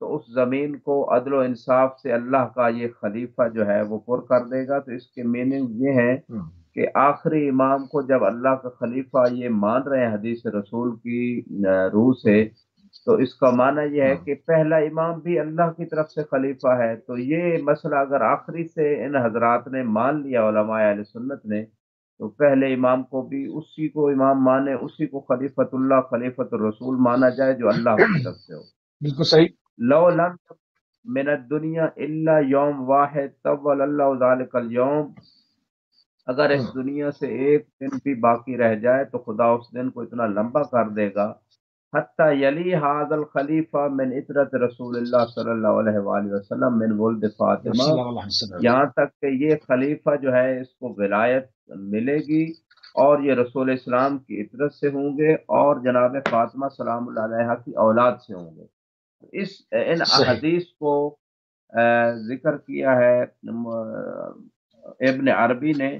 تو اس زمین کو عدل و انصاف سے اللہ کا یہ خلیفہ جو ہے وہ پر کر دے گا۔ تو اس کے میننگ یہ ہے کہ آخری امام کو جب اللہ کا خلیفہ یہ مان رہے ہیں حدیث رسول کی روح سے، تو اس کا معنی یہ ہے کہ پہلا امام بھی اللہ کی طرف سے خلیفہ ہے۔ تو یہ مسئلہ اگر آخری سے ان حضرات نے مان لیا، علماء اہل سنت نے، تو پہلے امام کو بھی اسی کو امام مانے، اسی کو خلیفۃ اللہ خلیفۃ الرسول مانا جائے جو اللہ کی طرف سے ہو۔ بالکل صحیح۔ لو لم من الدنیا الا یوم واحد طول اللہ ذلک اليوم، اگر اس دنیا سے ایک دن بھی باقی رہ جائے تو خدا اس دن کو اتنا لمبا کر دے گا، حتی یلی ھذا الخلیفہ من اطرت رسول اللہ صلی اللہ علیہ وآلہ وسلم من ولد فاطمہ، صلی اللہ علیہ وسلم۔ یہاں تک کہ یہ خلیفہ جو ہے اس کو ولایت ملے گی اور یہ رسول اسلام کی اطرت سے ہوں گے اور جناب فاطمہ سلام اللہ علیہا کی اولاد سے ہوں گے۔ ان صحیح۔ احادیث کو ذکر کیا ہے ابن عربی نے،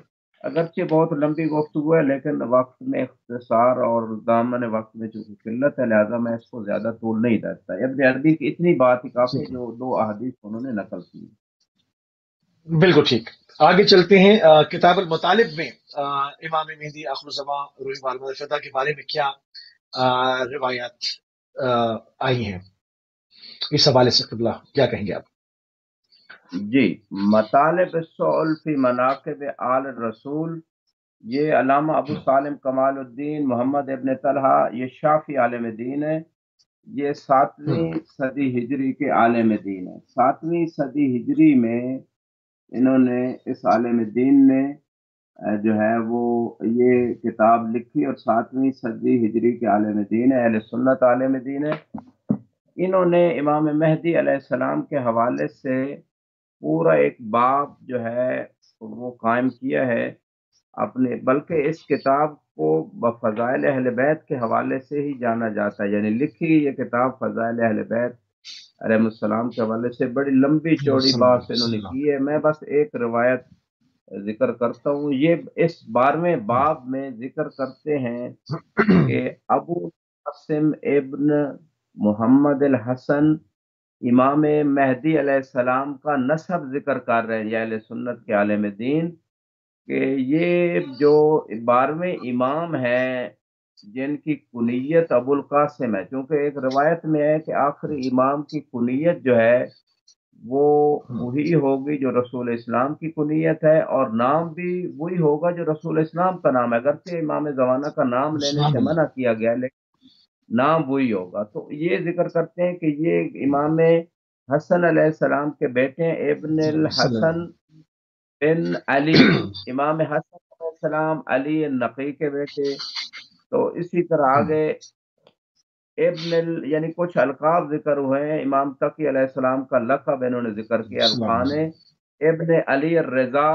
اگرچہ بہت لمبی گفتگو ہے لیکن وقت میں اختصار اور دامن وقت میں چونکہ قلت ہے، لہذا میں اس کو زیادہ طول نہیں دیتا۔ ابن عربی کی اتنی بات ہی کافی جو 2 احادیث انہوں نے نقل کی۔ بالکل ٹھیک۔ آگے چلتے ہیں۔ کتاب المطالب میں امام مہدی آخر الزماں روح بارمدہ فدا کے بارے میں کیا روایات آئی ہیں، اس حوالے سے قبلہ کیا کہیں گے آپ؟ جی، مطالب السؤل فی مناقب آل الرسول، یہ علامہ ابو سالم کمال الدین محمد ابن طلحہ، یہ شافعی عالم دین ہے، یہ 7ویں صدی ہجری کے عالم دین ہے۔ 7ویں صدی ہجری میں انہوں نے، اس عالم دین نے جو ہے وہ یہ کتاب لکھی، اور 7ویں صدی ہجری کے عالم دین ہے، اہل سنت عالم دین ہے۔ انہوں نے امام مہدی علیہ السلام کے حوالے سے پورا ایک باب جو ہے وہ قائم کیا ہے اپنے، بلکہ اس کتاب کو بفضائل اہل بیت کے حوالے سے ہی جانا جاتا ہے، یعنی لکھی گئی یہ کتاب فضائل اہل بیت علیہ السلام کے حوالے سے بڑی لمبی چوڑی بات انہوں نے کی ہے۔ میں بس ایک روایت ذکر کرتا ہوں۔ یہ اس 12ویں باب میں ذکر کرتے ہیں کہ ابو قاسم ابن محمد الحسن امام مہدی علیہ السلام کا نسب ذکر کر رہے ہیں اہل سنت کے عالم دین، کہ یہ جو 12ویں امام ہیں جن کی کنیت ابو القاسم ہے، چونکہ ایک روایت میں ہے کہ آخری امام کی کنیت جو ہے وہ وہی ہوگی جو رسول اسلام کی کنیت ہے، اور نام بھی وہی ہوگا جو رسول اسلام کا نام ہے، اگرچہ امام زمانہ کا نام لینے سے منع کیا گیا لیکن نام وہی ہوگا۔ تو یہ ذکر کرتے ہیں کہ یہ امام حسن علیہ السلام کے بیٹے ہیں، ابن الحسن بن علی، امام حسن علیہ السلام علی النقی کے بیٹے۔ تو اسی طرح آگے یعنی کچھ القاب ذکر ہوئے ہیں۔ امام تقی علیہ السلام کا لقب انہوں نے ذکر کیا الخان، ابن علی الرضا،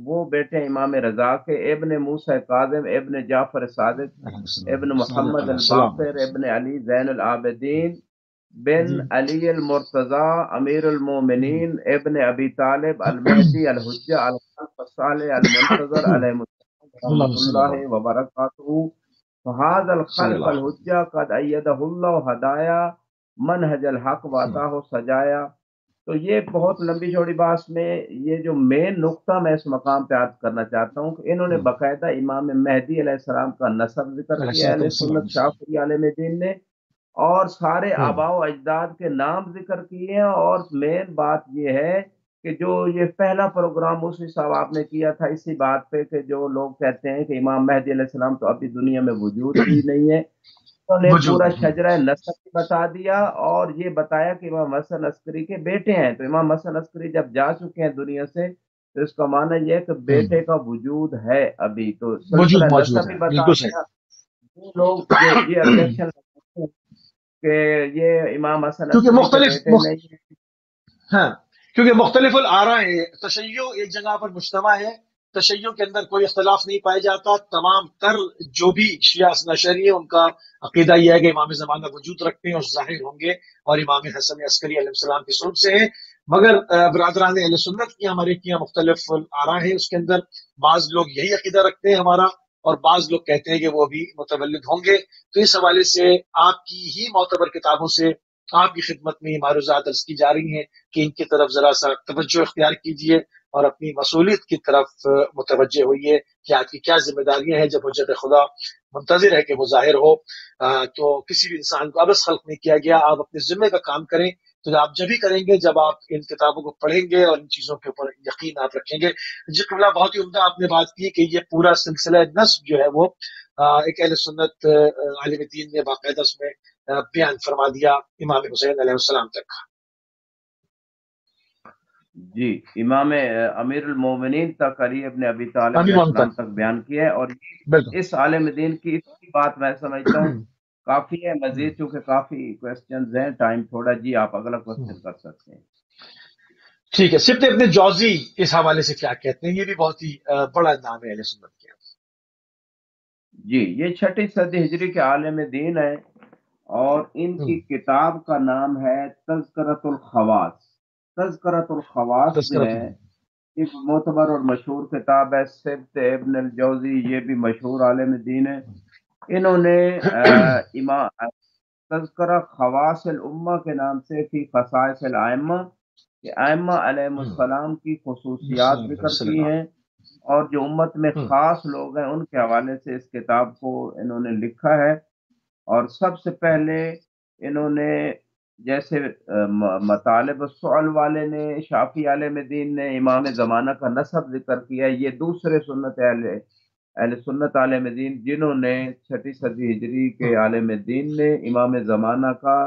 وہ بیٹے امام رضا کے، ابن موسیٰ کاظم، ابن جعفر صادق، ابن محمد الباقر، ابن علی زین العابدین، بن علی المرتضی امیر المومنین، ابن ابی طالب المہدی الحجہ الخلف الصالح المنتظر علیہ رحمۃ اللہ وبرکاتہ، فهذا الخلف الحجہ قد ایدہ اللہ ہدایا منہج الحق وعطاہ سجایا۔ تو یہ بہت لمبی چوڑی بات میں یہ جو مین نقطہ میں اس مقام پہ عرض کرنا چاہتا ہوں کہ انہوں نے باقاعدہ امام مہدی علیہ السلام کا نسب ذکر کیا اہل سنت شافعی عالم دین نے، اور سارے آباء و اجداد کے نام ذکر کیے ہیں، اور مین بات یہ ہے کہ جو یہ پہلا پروگرام موسوی صاحب آپ نے کیا تھا اسی بات پہ کہ جو لوگ کہتے ہیں کہ امام مہدی علیہ السلام تو ابھی دنیا میں وجود ہی نہیں ہے، انہوں نے پورا شجرہ نسب بتا دیا اور یہ بتایا کہ امام حسن عسکری کے بیٹے ہیں۔ تو امام حسن عسکری جب جا چکے ہیں دنیا سے تو اس کا معنی یہ ہے کہ بیٹے کا وجود ہے ابھی، تو سلسلہ نسب بھی بتا دیا۔ وہ لوگ جو یہ آبجیکشن کہ یہ امام حسن عسکری کے بیٹے نہیں ہیں، ہاں، کیونکہ مختلف الآراء ہے، تشیع ایک جگہ پر مجتمع ہے، تشیع کے اندر کوئی اختلاف نہیں پایا جاتا، تمام تر جو بھی شیعہ نشری ہے ان کا عقیدہ یہ ہے کہ امام زمانہ وجود رکھتے ہیں اور ظاہر ہوں گے اور امام حسن عسکری علیہ السلام کی صلب سے ہیں۔ مگر برادران اہل سنت کی ہمارے کیا مختلف آراء ہیں، اس کے اندر بعض لوگ یہی عقیدہ رکھتے ہیں ہمارا، اور بعض لوگ کہتے ہیں کہ وہ بھی متولد ہوں گے۔ تو اس حوالے سے آپ کی ہی معتبر کتابوں سے آپ کی خدمت میں یہ معروضات عرض کی جا رہی ہیں کہ ان کی طرف ذرا سا توجہ اختیار کیجیے اور اپنی مصولیت کی طرف متوجہ ہوئیے کہ آپ کی کیا ذمہ داریاں ہیں. جب حجت خدا منتظر ہے کہ وہ ظاہر ہو تو کسی بھی انسان کو عبث خلق نہیں کیا گیا. آپ اپنے ذمے کا کام کریں تو آپ جب ہی کریں گے جب آپ ان کتابوں کو پڑھیں گے اور ان چیزوں کے اوپر یقین آپ رکھیں گے. جی قبلہ بہت ہی عمدہ آپ نے بات کی کہ یہ پورا سلسلہ نسب جو ہے وہ ایک اہل سنت عالم دین نے باقاعدہ اس میں بیان فرما دیا امام حسین علیہ السلام تک. جی امام امیر المومنین تک علی ابن ابی طالب امین علیہ مانتا السلام تک بیان کیا ہے، اور بالکل. اس عالم دین کی اتنی بات میں سمجھتا ہوں کافی ہے. مزید چونکہ کافی کوسچنز ہیں، ٹائم تھوڑا، جی آپ اگلا کوسچن کر سکتے ہیں. ٹھیک ہے. سبط ابن جوزی اس حوالے سے کیا کہتے ہیں؟ یہ بھی بہت ہی بڑا نام ہے اہل سنت کے. جی یہ 6 صدی ہجری کے عالم دین ہے، اور ان کی کتاب کا نام ہے تذکرۃ الخواص. تذکرۃ الخواص جو تذکرۃ ہے ایک معتبر اور مشہور کتاب ہے. سبط ابن الجوزی یہ بھی مشہور عالم دین ہے. انہوں نے تذکرہ خواص الامہ کے نام سے فی خصائص الائمہ کہ ائمہ علیہ السلام کی خصوصیات ذکر صلی کی اللہ ہیں، اور جو امت میں خاص لوگ ہیں ان کے حوالے سے اس کتاب کو انہوں نے لکھا ہے. اور سب سے پہلے انہوں نے جیسے مطالب السؤال والے نے، شافی عالم دین نے امام زمانہ کا نسب ذکر کیا. یہ دوسرے سنت اہل سنت عالم دین جنہوں نے 6 صدی ہجری کے عالم دین نے امام زمانہ کا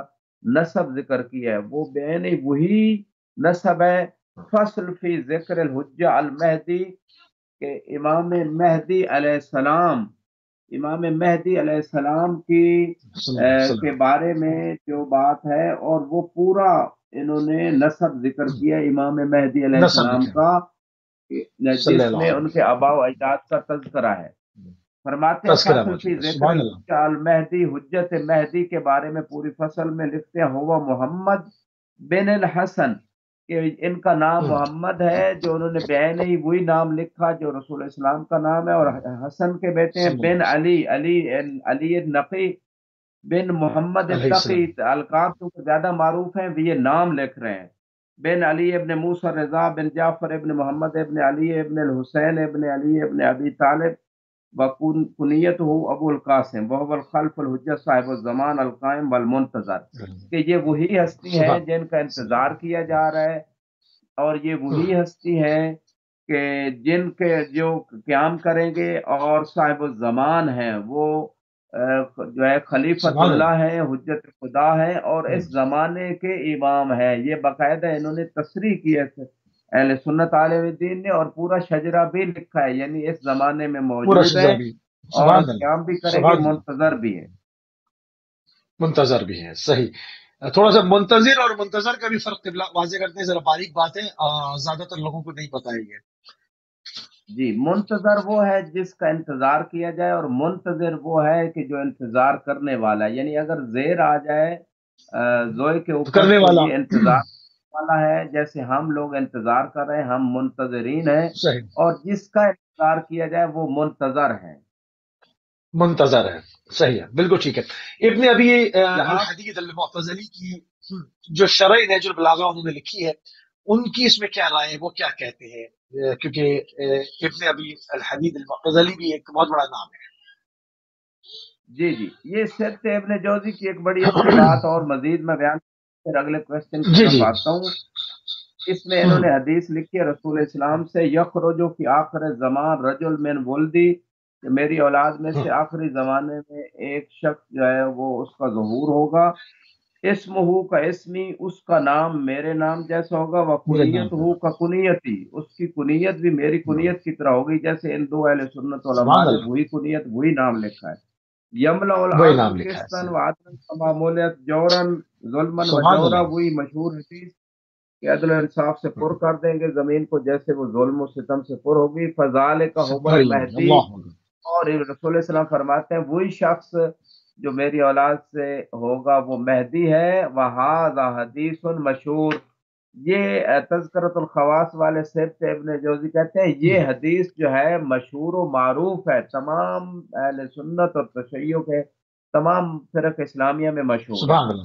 نسب ذکر کیا ہے. وہ بین وہی نسب ہے. فصل فی ذکر الحجہ المہدی کہ امام مہدی علیہ السلام کی کے بارے میں جو بات ہے، اور وہ پورا انہوں نے نسب ذکر کیا امام مہدی علیہ نسب السلام لکھا کا، صلی جس اللہ میں علیہ ان کے آباء و اجداد کا تذکرہ ہے. فرماتے ہیں تذکرہ فصل فی موجود ہے. ذکر سبحان اللہ. الحجہ المہدی، حجت مہدی کے بارے میں پوری فصل میں لکھتے ہیں ہوا محمد بن الحسن کہ ان کا نام محمد ہے، جو انہوں نے بعین ہی وہی نام لکھا جو رسول اسلام کا نام ہے. اور حسن کے بیٹے ہیں بن علی، علی النقی بن محمد علیہ التقی. السلام. القاب تو زیادہ معروف ہیں، یہ نام لکھ رہے ہیں. بن علی ابن موسیٰ رضا بن جعفر ابن محمد ابن علی ابن الحسین ابن علی ابن ابی طالب کنیت ہو ابو القاسم وهو الخلف الحجہ صاحب الزمان القائم والمنتظر کہ یہ وہی ہستی ہیں سبحان جن کا انتظار کیا جا رہا ہے، اور یہ وہی ہستی ہیں کہ جن کے جو قیام کریں گے، اور صاحب الزمان ہیں وہ جو ہے خلیفۃ سبحان اللہ اللہ. ہے، حجت خدا ہے، اور اس زمانے کے امام ہے. یہ باقاعدہ انہوں نے تصریح کی ہے اہل سنت عالم دین نے، اور پورا شجرہ بھی لکھا ہے، یعنی اس زمانے میں پورا موجود ہے شجرا بھی. اور سبحان اللہ. قیام بھی کریں گے، سبحان اللہ. منتظر بھی ہے. منتظر بھی ہے. صحیح. تھوڑا سا منتظر اور منتظر کا بھی فرق واضح کرتے ہیں. ذرا باریک بات ہے، زیادہ تر لوگوں کو نہیں پتا ہے یہ. جی منتظر وہ ہے جس کا انتظار کیا جائے، اور منتظر وہ ہے کہ جو انتظار کرنے والا ہے. یعنی اگر زیر آ جائے زوئے کے تو اوپر کرنے تو والا. یہ انتظار والا ہے، جیسے ہم لوگ انتظار کر رہے ہیں، ہم منتظرین ہیں. صحیح. اور جس کا انتظار کیا جائے وہ منتظر ہے. منتظر ہے. صحیح ہے. بالکل ٹھیک ہے. ابن ابی یہاں الحدید المعتزلی کی جو شرح نہج البلاغہ انہوں نے لکھی ہے، ان کی اس میں کیا رائے ہے؟ وہ کیا کہتے ہیں؟ کیونکہ ابن ابی الحدید المعتزلی بھی ایک بہت بڑا نام ہے. جی یہ سبط ابن جوزی کی ایک بڑی اچھی بات، اور مزید میں بیان پھر اگلے کوشچن کی جی طرف جی. آتا ہوں. اس میں انہوں نے حدیث لکھی ہے رسول اسلام سے، یخرج فی آخر زمان رجل من ولدی کہ میری اولاد میں سے آخری زمانے میں ایک شخص جو ہے وہ اس کا ظہور ہوگا. اسمہ کا اسمی، اس کا نام میرے نام جیسا ہوگا. وہ میرے نام کنیت پہ. ہو کا کنیتی، اس کی کنیت بھی میری کنیت کی طرح ہوگی. جیسے ان دو اہل سنت علماء سبحان نے اللہ. وہی کنیت وہی نام لکھا ہے. یملا وہی العدل نام لکھا ہے. قسطن و عدل معمولیت جورن ظلمن و سبحان جورا، اللہ. وہی مشہور حدیث کہ عدل و انصاف سے پر کر دیں گے زمین کو جیسے وہ ظلم و ستم سے پر ہوگی. فضال کا حبل مہدی، اللہ. اور رسول اللہ صلی اللہ علیہ وسلم فرماتے ہیں وہی شخص جو میری اولاد سے ہوگا وہ مہدی ہے. وہذا حدیث مشہور. یہ تذکرۃ الخواص والے سبط ابن جوزی کہتے ہیں یہ حدیث جو ہے مشہور و معروف ہے، تمام اہل سنت اور تشیع کے تمام فرق اسلامیہ میں مشہور ہے. سبحان اللہ.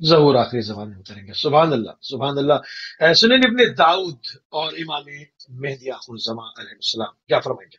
ظہور آخری زمان میں اتریں گے. سبحان اللہ سبحان اللہ. سنن ابن داؤد اور امام مہدی آخر الزمان علیہ السلام کیا فرمائیں گے؟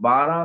12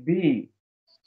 بھی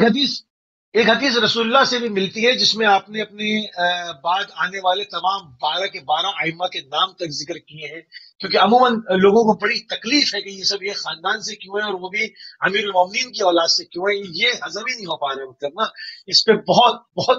حدیث ایک حدیث رسول اللہ سے بھی ملتی ہے جس میں آپ نے اپنے بعد آنے والے تمام 12 کے 12 ائمہ کے نام تک ذکر کیے ہیں، کیونکہ عموماً لوگوں کو بڑی تکلیف ہے کہ یہ سب یہ خاندان سے کیوں ہیں اور وہ بھی امیر المومنین کی اولاد سے کیوں ہیں. یہ ہضم ہی نہیں ہو پا رہے مطلب نا. اس پہ بہت بہت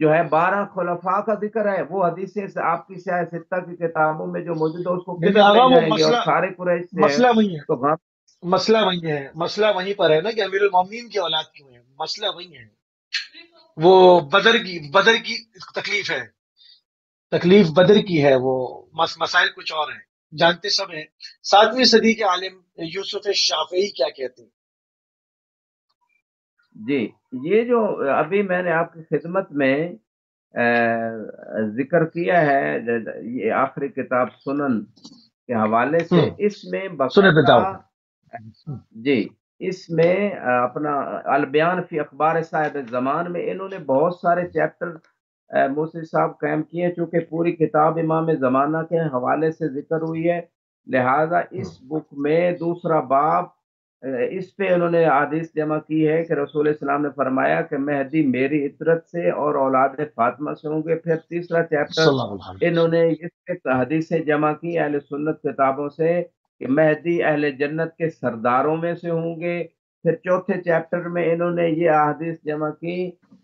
جو ہے 12 خلفاء کا ذکر ہے، وہ حدیثیں آپ کی سیاہ ستہ کی کتابوں میں جو موجود ہے اس کو لیکن کدھر آغا لے وہ جائیں گے؟ اور مسئلہ سارے قریش سے ہے مسئلہ وہی ہے، تو وہاں مسئلہ وہی ہے، مسئلہ وہیں پر ہے نا کہ امیر المومنین کی اولاد کیوں ہے، مسئلہ وہی ہے، وہ بدر کی تکلیف ہے، تکلیف بدر کی ہے، وہ مسائل کچھ اور ہیں، جانتے سب ہیں۔ 7ویں صدی کے عالم یوسف شافعی کیا کہتے ہیں؟ جی، یہ جو ابھی میں نے آپ کی خدمت میں ذکر کیا ہے، یہ آخری کتاب سنن کے حوالے سے، ہوں، اس میں سنیں پہ باقاعدہ، داؤ۔ جی، اس میں اپنا البیان فی اخبار صاحب الزمان میں انہوں نے بہت سارے چیپٹر موسی صاحب قائم کیے ہیں، چونکہ پوری کتاب امام زمانہ کے حوالے سے ذکر ہوئی ہے، لہذا اس بک میں دوسرا باب اس پہ انہوں نے حدیث جمع کی ہے کہ رسول السلام نے فرمایا کہ مہدی میری عطرت سے اور اولاد فاطمہ سے ہوں گے۔ پھر تیسرا چیپٹر صلی اللہ علیہ وسلم۔ انہوں نے اس پہ حدیثیں جمع کی اہل سنت کتابوں سے کہ مہدی اہل جنت کے سرداروں میں سے ہوں گے۔ پھر چوتھے چیپٹر میں انہوں نے یہ احادیث جمع کی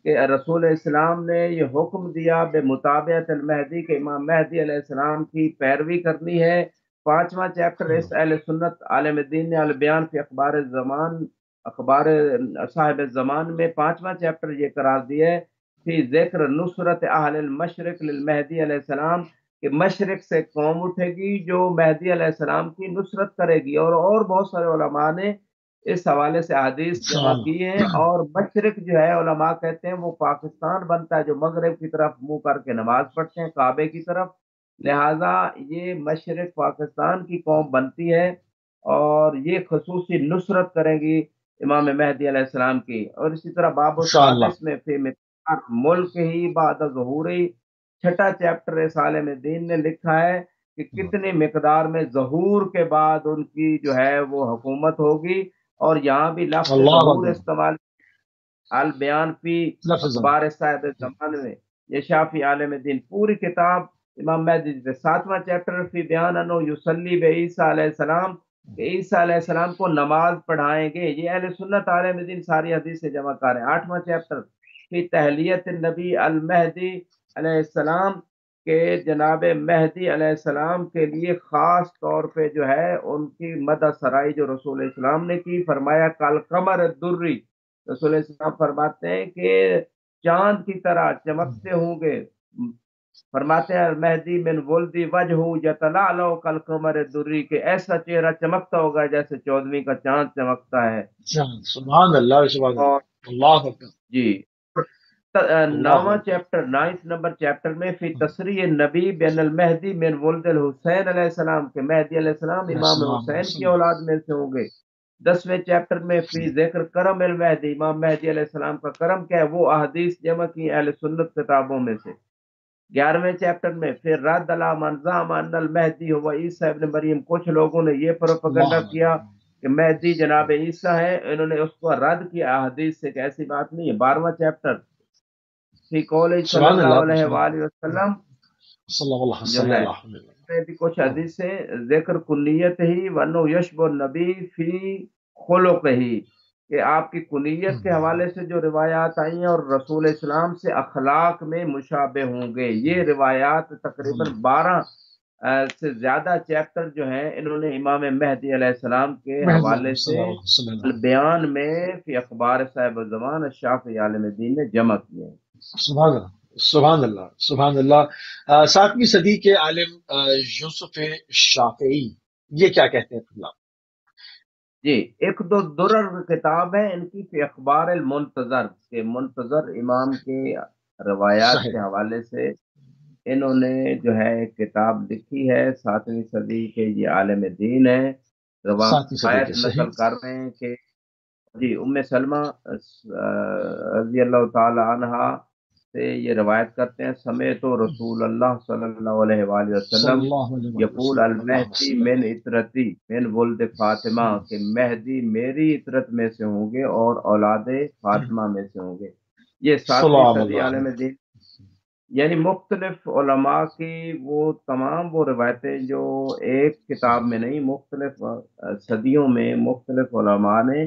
کہ رسول اسلام نے یہ حکم دیا بے مطابعت المہدی کہ امام مہدی علیہ السلام کی پیروی کرنی ہے۔ پانچواں چیپٹر اس اہل سنت عالم دین نے البیان فی اخبار الزمان، اخبار صاحب الزمان میں پانچواں چیپٹر یہ قرار دیا ہے فی ذکر نصرت اہل المشرق للمہدی علیہ السلام، کہ مشرق سے قوم اٹھے گی جو مہدی علیہ السلام کی نصرت کرے گی، اور بہت سارے علماء نے اس حوالے سے حدیث جمع سبحان کی ہیں۔ اور مشرق جو ہے علماء کہتے ہیں وہ پاکستان بنتا ہے جو مغرب کی طرف منہ کر کے نماز پڑھتے ہیں کعبے کی طرف، لہذا یہ مشرق پاکستان کی قوم بنتی ہے، اور یہ خصوصی نصرت کریں گی امام مہدی علیہ السلام کی۔ اور اسی طرح باب انشاءاللہ۔ السادس میں فی مقدار ملک ہی بعد ظہوری، چھٹا چیپٹر اس عالم دین نے لکھا ہے کہ کتنی مقدار میں ظہور کے بعد ان کی جو ہے وہ حکومت ہوگی، اور یہاں بھی لفظ اللہ ظہور اکبر، استعمال، البیان فی لفظ اخبار صاحب زمان میں، یہ شافی عالم دین پوری کتاب امام مہدی سے۔ ساتواں چیپٹر فی بیان انو یصلی بے عیسیٰ علیہ السلام، کہ عیسیٰ علیہ السلام کو نماز پڑھائیں گے، یہ اہل سنت عالم دین ساری حدیث سے جمع کر ہیں۔ آٹھواں چیپٹر فی تہلیت النبی المہدی علیہ السلام، کہ جناب مہدی علیہ السلام کے لیے خاص طور پہ جو ہے ان کی مدح سرائی جو رسول اسلام نے کی، فرمایا کل قمر الدری، رسول اسلام فرماتے ہیں کہ چاند کی طرح چمکتے ہوں گے، فرماتے ہیں مہدی من ولدی وجہ یتلالو کل قمر الدری، کہ ایسا چہرہ چمکتا ہوگا جیسے 14ویں کا چاند چمکتا ہے۔ سبحان اللہ، سبحان اور اللہ، اللہ اکبر، جی، اللہ نواں اکبر۔ چیپٹر، نائنتھ نمبر چیپٹر میں فی تصریح نبی بین المہدی من ولد الحسین علیہ السلام، کہ مہدی علیہ السلام امام السلام حسین کی علیکم۔ اولاد میں سے ہوں گے۔ 10ویں چیپٹر میں فی ذکر کرم المہدی، امام مہدی علیہ السلام کا کرم کیا ہے، وہ احادیث جمع کی اہل سنت کتابوں میں سے۔ 11ویں چیپٹر میں پھر رد علی من زعم ان المہدی ہوا عیسیٰ ابن مریم، کچھ لوگوں نے یہ اللہ پروپیگنڈا کیا اکبر، کہ مہدی جناب عیسیٰ ہے، انہوں نے اس کو رد کیا احادیث سے کہ ایسی بات نہیں ہے۔ 12واں چیپٹر فی قول صلی سبحان اللہ اللہ، علیہ سبحان وآلہ اللہ، وسلم صلی اللہ جو صلی ہے، اللہ علیہ اس میں بھی کچھ وسلم۔ حدیثیں ذکر کنیت ہی ونو یشب النبی فی خلق ہی، کہ آپ کی کنیت کے حوالے سے جو روایات آئی ہیں اور رسول اسلام سے اخلاق میں مشابہ ہوں گے، یہ روایات تقریباً 12 سے زیادہ چیپٹر جو ہیں انہوں نے امام مہدی علیہ السلام کے مہدی حوالے صلی سے اللہ صلی اللہ علیہ البیان میں فی اخبار صاحب الزمان الشافعی عالم دین نے جمع کیے ہیں۔ وسلم۔ سبحان اللہ، سبحان اللہ، سبحان اللہ۔ 7ویں صدی کے عالم یوسف شافعی یہ کیا کہتے ہیں اللہ؟ جی، ایک دو درر کتاب ہے ان کی فی اخبار المنتظر، کے منتظر امام کے روایات صحیح، کے حوالے سے انہوں نے جو ہے ایک کتاب لکھی ہے، 7ویں صدی کے یہ عالم دین ہے، 7ویں صدی کے، روایت صحیح۔ نقل کر رہے ہیں کہ جی ام سلمہ رضی اللہ تعالی عنہا سے یہ روایت کرتے ہیں، سمیت رسول اللہ صلی اللہ علیہ وآلہ صلی وسلم اللہ علیہ یقول وسلم، اللہ المہدی صلی من اللہ عطرتی من ولد فاطمہ، کہ مہدی میری عطرت میں سے ہوں گے اور اولاد فاطمہ میں سے ہوں گے۔ یہ 7ویں سلام صدی اللہ عالم علیہ۔ دین، یعنی مختلف علماء کی وہ روایتیں جو ایک کتاب میں نہیں، مختلف صدیوں میں مختلف علماء نے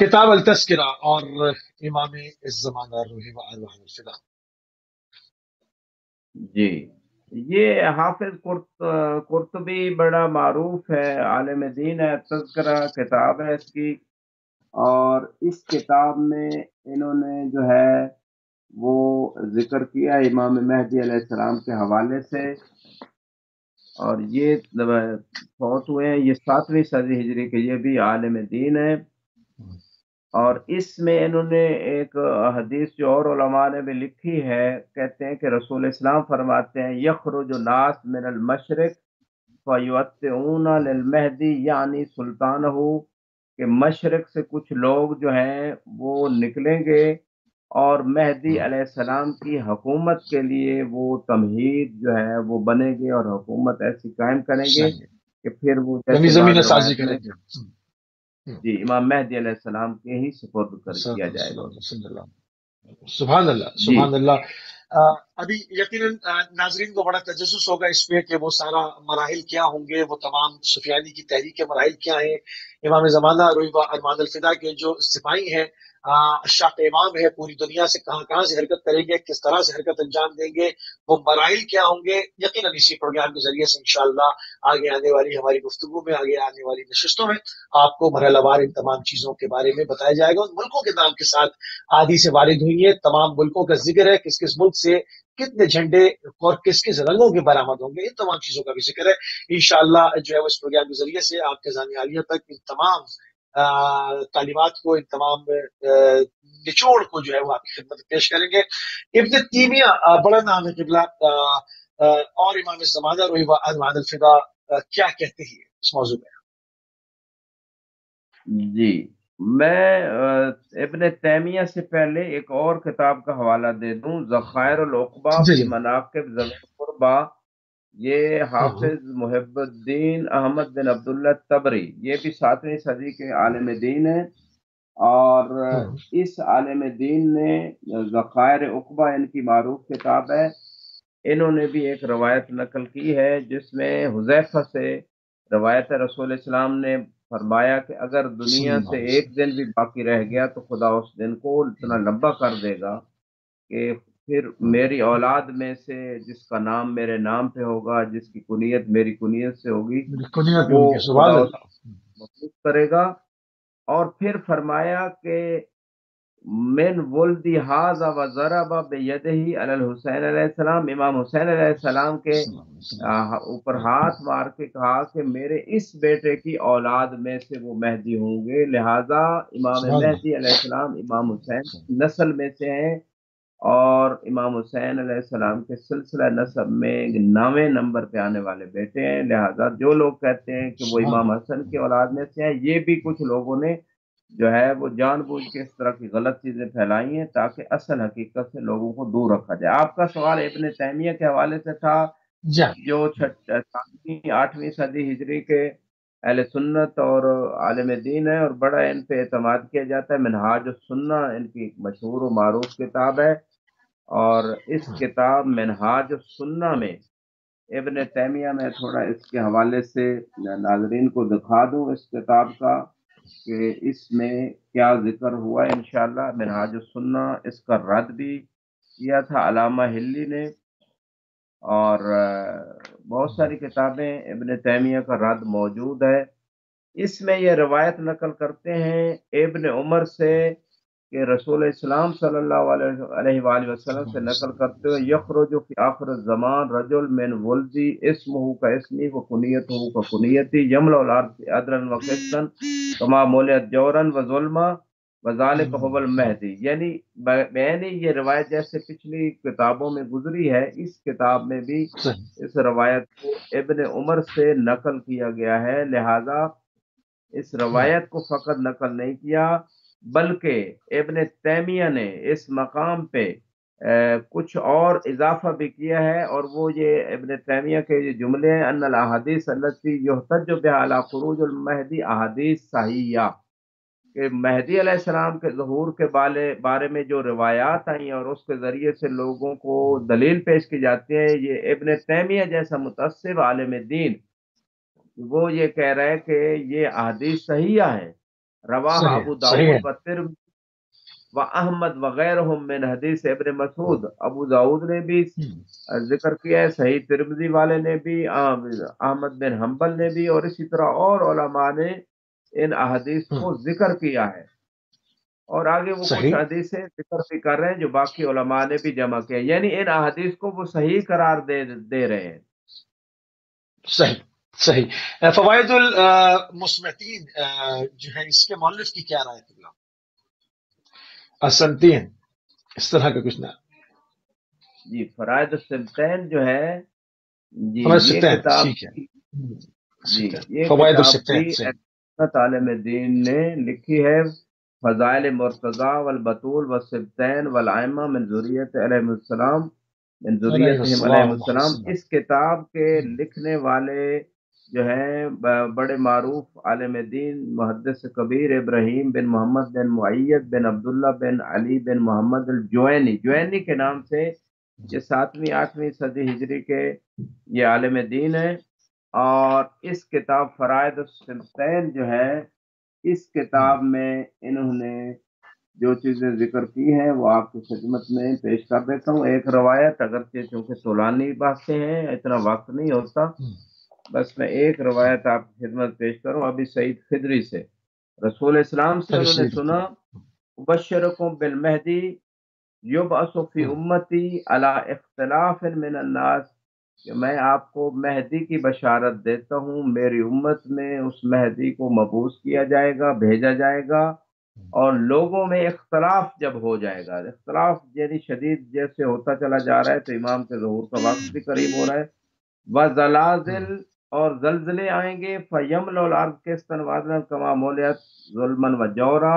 کتاب التذکرہ اور امام الزمانہ روحی و ارواح الفدا۔ جی یہ حافظ قرطبی بڑا معروف ہے عالم دین ہے تذکرہ کتاب ہے اس کی اور اس کتاب میں انہوں نے جو ہے وہ ذکر کیا امام مہدی علیہ السلام کے حوالے سے اور یہ فوت ہوئے ہیں یہ 7ویں صدی ہجری کے یہ بھی عالم دین ہے اور اس میں انہوں نے ایک حدیث جو اور علماء نے بھی لکھی ہے کہتے ہیں کہ رسول اسلام فرماتے ہیں یخرج ناس من المشرق فیوتعون للمہدی یعنی سلطان ہو کہ مشرق سے کچھ لوگ جو ہیں وہ نکلیں گے اور مہدی علیہ السلام کی حکومت کے لیے وہ تمہید جو ہے وہ بنے گے اور حکومت ایسی قائم کریں گے صحیح ہے، کہ پھر وہ یعنی جیسے بعض زمین سازی روایت میں کریں گے۔ جی امام مہدی علیہ السلام کے ہی سپرد کر کیا جائے گا صلی اللہ، سبحان اللہ جی سبحان اللہ۔ ابھی یقیناً ناظرین کو بڑا تجسس ہوگا اس پہ کہ وہ سارا مراحل کیا ہوں گے، وہ تمام سفیانی کی تحریک کے مراحل کیا ہیں، امام زمانہ روی ارمان الفدا کے جو سپاہی ہیں، شاق امام ہے، پوری دنیا سے کہاں کہاں سے حرکت کریں گے، کس طرح سے حرکت انجام دیں گے، وہ مراحل کیا ہوں گے، یقیناً اسی پروگرام کے ذریعے سے انشاءاللہ آگے آنے والی ہماری گفتگو میں، آگے آنے والی نشستوں میں آپ کو مرحلہ وار ان تمام چیزوں کے بارے میں بتایا جائے گا، ان ملکوں کے نام کے ساتھ آدھی سے وارد ہوئی ہے، تمام ملکوں کا ذکر ہے، کس کس ملک سے کتنے جھنڈے اور کس کس رنگوں کے برآمد ہوں گے، ان تمام چیزوں کا بھی ذکر ہے انشاءاللہ جو ہے وہ اس پروگرام کے ذریعے سے آپ کے ذہن عالیہ تک ان تمام تعلیمات کو، ان تمام نچوڑ کو جو ہے وہ آپ کی خدمت میں پیش کریں گے۔ ابن تیمیہ بڑا نام ہے قبلہ، اور امام زمانہ روح ارمان الفدا کیا کہتے ہیں اس موضوع میں؟ جی میں ابن تیمیہ سے پہلے ایک اور کتاب کا حوالہ دے دوں ذخائر العقبہ جی فی جی۔ مناقب ذوی القربہ یہ حافظ محب الدین احمد بن عبداللہ تبری یہ بھی 7ویں صدی کے عالم دین ہیں اور اس عالم دین نے ذخائر عقبہ ان کی معروف کتاب ہے انہوں نے بھی ایک روایت نقل کی ہے جس میں حذیفہ سے روایت ہے رسول اسلام نے فرمایا کہ اگر صلی دنیا اللہ سے علیہ ایک دن بھی باقی رہ گیا تو خدا اس دن کو اتنا لمبا کر دے گا کہ پھر میری اولاد میں سے جس کا نام میرے نام پہ ہوگا جس کی کنیت میری کنیت سے ہوگی کنیت بھی وہ ان کی، خدا سبحان اس اللہ۔ مخلوق کرے گا اور پھر فرمایا کہ من ولد هذا وضرب بيده علی الحسین علیہ السلام امام حسین علیہ السلام کے اوپر ہاتھ مار کے کہا کہ میرے اس بیٹے کی اولاد میں سے وہ مہدی ہوں گے لہذا امام سبحان اللہ۔ مہدی علیہ السلام امام حسین کی نسل میں سے ہیں اور امام حسین علیہ السلام کے سلسلہ نسب میں 9ویں نمبر پہ آنے والے بیٹے ہیں لہذا جو لوگ کہتے ہیں کہ وہ سبحان امام اللہ۔ حسن کی اولاد میں سے ہیں یہ بھی کچھ لوگوں نے جو ہے وہ جان بوجھ کے اس طرح کی غلط چیزیں پھیلائی ہیں تاکہ اصل حقیقت سے لوگوں کو دور رکھا جائے آپ کا سوال ابن تیمیہ کے حوالے سے تھا جی جو 7ویں 8ویں صدی ہجری کے اہل سنت اور عالم دین ہے اور بڑا ان پہ اعتماد کیا جاتا ہے منہاج السنہ ان کی ایک مشہور و معروف کتاب ہے اور اس کتاب منہاج السنہ میں ابن تیمیہ میں تھوڑا اس کے حوالے سے ناظرین کو دکھا دوں اس کتاب کا کہ اس میں کیا ذکر ہوا ہے انشاءاللہ منہاج السنہ اس کا رد بھی کیا تھا علامہ ہلی نے اور بہت ساری کتابیں ابن تیمیہ کا رد موجود ہے اس میں یہ روایت نقل کرتے ہیں ابن عمر سے کہ رسول اسلام صلی اللہ علیہ وآلہ وسلم سے نقل کرتے ہوئے یخرج فی آخر الزمان رجل من ولدی اسمہ کا اسمی و کنیتہ کا کنیتی یملأ الارض عدلا و قسطا کما مولد جورا و ظلما وذالک هو المہدی یعنی میں نے یہ روایت جیسے پچھلی کتابوں میں گزری ہے اس کتاب میں بھی صحیح۔ اس روایت کو ابن عمر سے نقل کیا گیا ہے لہذا اس روایت کو فقط نقل نہیں کیا بلکہ ابن تیمیہ نے اس مقام پہ کچھ اور اضافہ بھی کیا ہے اور وہ یہ ابن تیمیہ کے یہ جملے ہیں ان الاحادیث التي يحتج بها على خروج المہدی احادیث صحیحہ کہ مہدی علیہ السلام کے ظہور کے بارے میں جو روایات آئیں اور اس کے ذریعے سے لوگوں کو دلیل پیش کی جاتی ہے، یہ ابن تیمیہ جیسا متعصب عالم دین وہ یہ کہہ رہے ہیں کہ یہ احادیث صحیحہ ہے، رواہ صحیح ہے، ابو صحیح داود ہے۔ و ترمذی و احمد وغیرہم من حدیث ابن مسعود، ابو داود نے بھی ذکر کیا ہے، صحیح ترمذی والے نے بھی، احمد بن حنبل نے بھی، اور اسی طرح اور علماء نے ان احادیث کو ذکر کیا ہے، اور آگے وہ کچھ صحیح، حدیثیں ذکر بھی کر رہے ہیں جو باقی علماء نے بھی جمع کیا، یعنی ان احادیث کو وہ صحیح قرار دے رہے ہیں۔ صحیح، صحیح۔ فوائد المسمتین جو ہے اس کے مؤلف کی کیا رائے ہے؟ السنتین اس طرح کا کچھ نہ، جی، فرائض السبتین جو ہے، جی فوائد یہ الستین کتاب ٹھیک ہے، جی ستین، یہ فوائد کتاب بھی الستین صحیح۔ احمد عالم دین نے لکھی ہے، فضائل مرتضی والبطول والسبتین والائمہ من ذریت علیہ السلام، من علیہ ذریتہم علیہ السلام علیہ السلام۔ السلام۔ اس کتاب کے لکھنے والے جو ہیں بڑے معروف عالم دین محدث کبیر ابراہیم بن محمد بن معید بن عبداللہ بن علی بن محمد الجوینی، جوینی کے نام سے یہ 7ویں 8ویں صدی ہجری کے یہ عالم دین ہے، اور اس کتاب فرائض السبتین جو ہے، اس کتاب میں انہوں نے جو چیزیں ذکر کی ہیں وہ آپ کی خدمت میں پیش کر دیتا ہوں۔ ایک روایت، اگرچہ چونکہ طولانی باتیں ہیں اتنا وقت نہیں ہوتا، بس میں ایک روایت آپ کی خدمت پیش کروں ابھی سعید خدری سے، رسول اسلام سے انہوں نے سنا، بشرکم بالمہدی یبعث فی امتی علی اختلاف من الناس، کہ میں آپ کو مہدی کی بشارت دیتا ہوں، میری امت میں اس مہدی کو مبعوث کیا جائے گا، بھیجا جائے گا، اور لوگوں میں اختلاف جب ہو جائے گا، اختلاف یعنی شدید جیسے ہوتا چلا جا رہا ہے تو امام کے ظہور کا وقت بھی قریب ہو رہا ہے، وزلازل، اور زلزلے آئیں گے، فیمل الارض کے استنوادن کما مولیت ظلمن و جورا،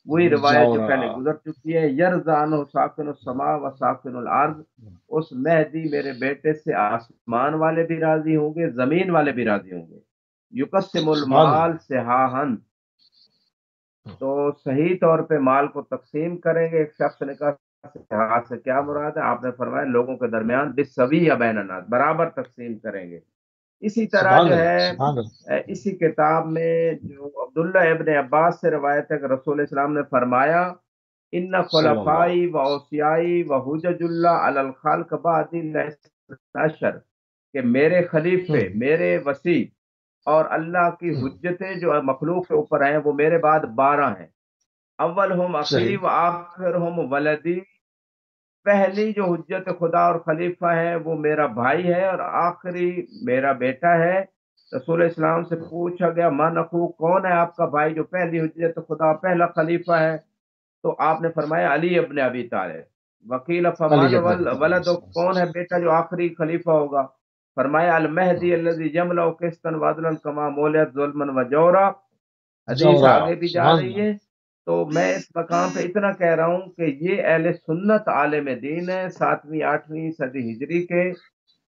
وہی روایت جو پہلے جورا، گزر چکی ہے، یرزان ساکن السما و ساکن الارض، اس مہدی میرے بیٹے سے آسمان والے بھی راضی ہوں گے، زمین والے بھی راضی ہوں گے، یقسم سبحان اللہ۔ المال صحاحن، تو صحیح طور پہ مال کو تقسیم کریں گے۔ ایک شخص نے کہا صحاح سے کیا مراد ہے؟ آپ نے فرمایا لوگوں کے درمیان بالسوی یا بین الناس، برابر تقسیم کریں گے۔ اسی طرح سبحان جو اللہ، ہے سبحان اللہ۔ اسی کتاب میں جو عبداللہ ابن عباس سے روایت ہے کہ رسول اسلام نے فرمایا، ان صلی اللہ خلفائی و اوصیائی و حجج اللہ علی الخلق بعدی عشر، کہ میرے خلیفے، میرے وسیع اور اللہ کی حجتیں جو مخلوق کے اوپر ہیں وہ میرے بعد 12 ہیں، اول ہم صحیح، اخی و آخر ہم ولدی، پہلی جو حجت خدا اور خلیفہ ہے وہ میرا بھائی ہے، اور آخری میرا بیٹا ہے۔ رسول اسلام سے پوچھا گیا من اخو، کون ہے آپ کا بھائی جو پہلی حجت خدا پہلا خلیفہ ہے؟ تو آپ نے فرمایا علی ابن ابی طالب۔ وکیل فمن علی ابن ابی طالب ولد، کون ہے بیٹا جو آخری خلیفہ ہوگا؟ فرمایا المہدی الذی یملأ قسطا وعدلا کما مولد ظلما و جورا۔ حدیث جورا، آگے بھی جا سبحان رہی اللہ۔ ہے، تو میں اس مقام پہ اتنا کہہ رہا ہوں کہ یہ اہل سنت عالم دین ہے 7ویں 8ویں صدی ہجری کے،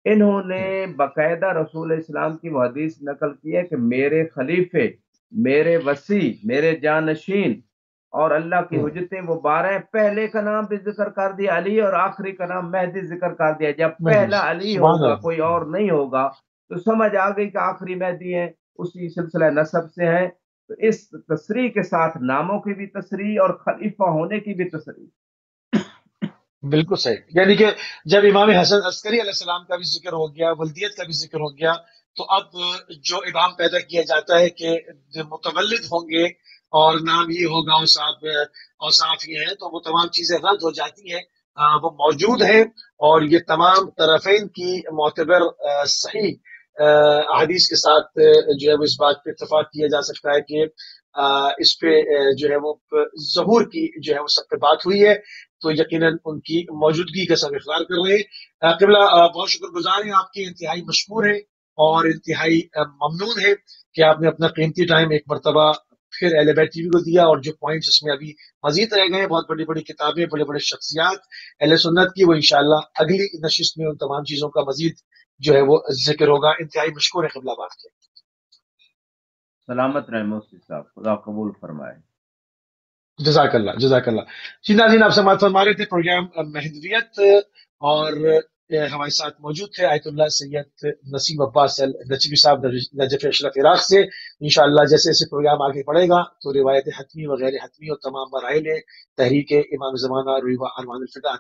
انہوں نے باقاعدہ رسول اسلام کی وہ حدیث نقل کی ہے کہ میرے خلیفے، میرے وسیع، میرے جانشین اور اللہ کی حجتیں وہ 12 ہیں، پہلے کا نام بھی ذکر کر دیا علی، اور آخری کا نام مہدی ذکر کر دیا۔ جب مہدی، پہلا علی سبحان ہوگا اللہ۔ کوئی اور نہیں ہوگا تو سمجھ آ گئی کہ آخری مہدی ہے، اسی سلسلہ نسب سے ہے، تو اس تصریح کے ساتھ ناموں کی بھی تصریح اور خلیفہ ہونے کی بھی تصریح۔ بالکل صحیح، یعنی کہ جب امام حسن عسکری علیہ السلام کا بھی ذکر ہو گیا، ولدیت کا بھی ذکر ہو گیا، تو اب جو امام پیدا کیا جاتا ہے کہ جو متولد ہوں گے اور نام یہ ہوگا اوصاف یہ ہے، تو وہ تمام چیزیں رد ہو جاتی ہیں، وہ موجود ہیں، اور یہ تمام طرفین کی معتبر صحیح احادیث کے ساتھ جو ہے وہ اس بات پہ اتفاق کیا جا سکتا ہے کہ اس پہ جو ہے وہ ظہور کی جو ہے وہ سب پہ بات ہوئی ہے، تو یقیناً ان کی موجودگی کا سب اقرار کر رہے ہیں۔ قبلہ بہت شکر گزار ہیں آپ کے، انتہائی مشکور ہیں اور انتہائی ممنون ہے کہ آپ نے اپنا قیمتی ٹائم ایک مرتبہ پھر اہل بیت ٹی وی کو دیا، اور جو پوائنٹس اس میں ابھی مزید رہ گئے ہیں، بہت بڑی بڑی کتابیں، بڑے بڑے شخصیات اہل سنت کی، وہ انشاءاللہ اگلی نشست میں ان تمام چیزوں کا مزید جو ہے وہ ذکر ہوگا۔ انتہائی مشکور ہے قبلہ بات کے۔ سلامت رہے مفتی صاحب، خدا قبول فرمائے۔ جزاک اللہ جزاک اللہ. جی ناظرین، آپ سماعت فرما رہے تھے پروگرام مہدویت، اور ہمارے ساتھ موجود تھے آیت اللہ سید نسیم عباس نجفی صاحب نجف اشرف عراق سے. انشاءاللہ جیسے جیسے پروگرام آگے بڑھے گا تو روایت حتمی و غیر حتمی اور تمام مراحل تحریک امام زمانہ روی و عنوان الفقہ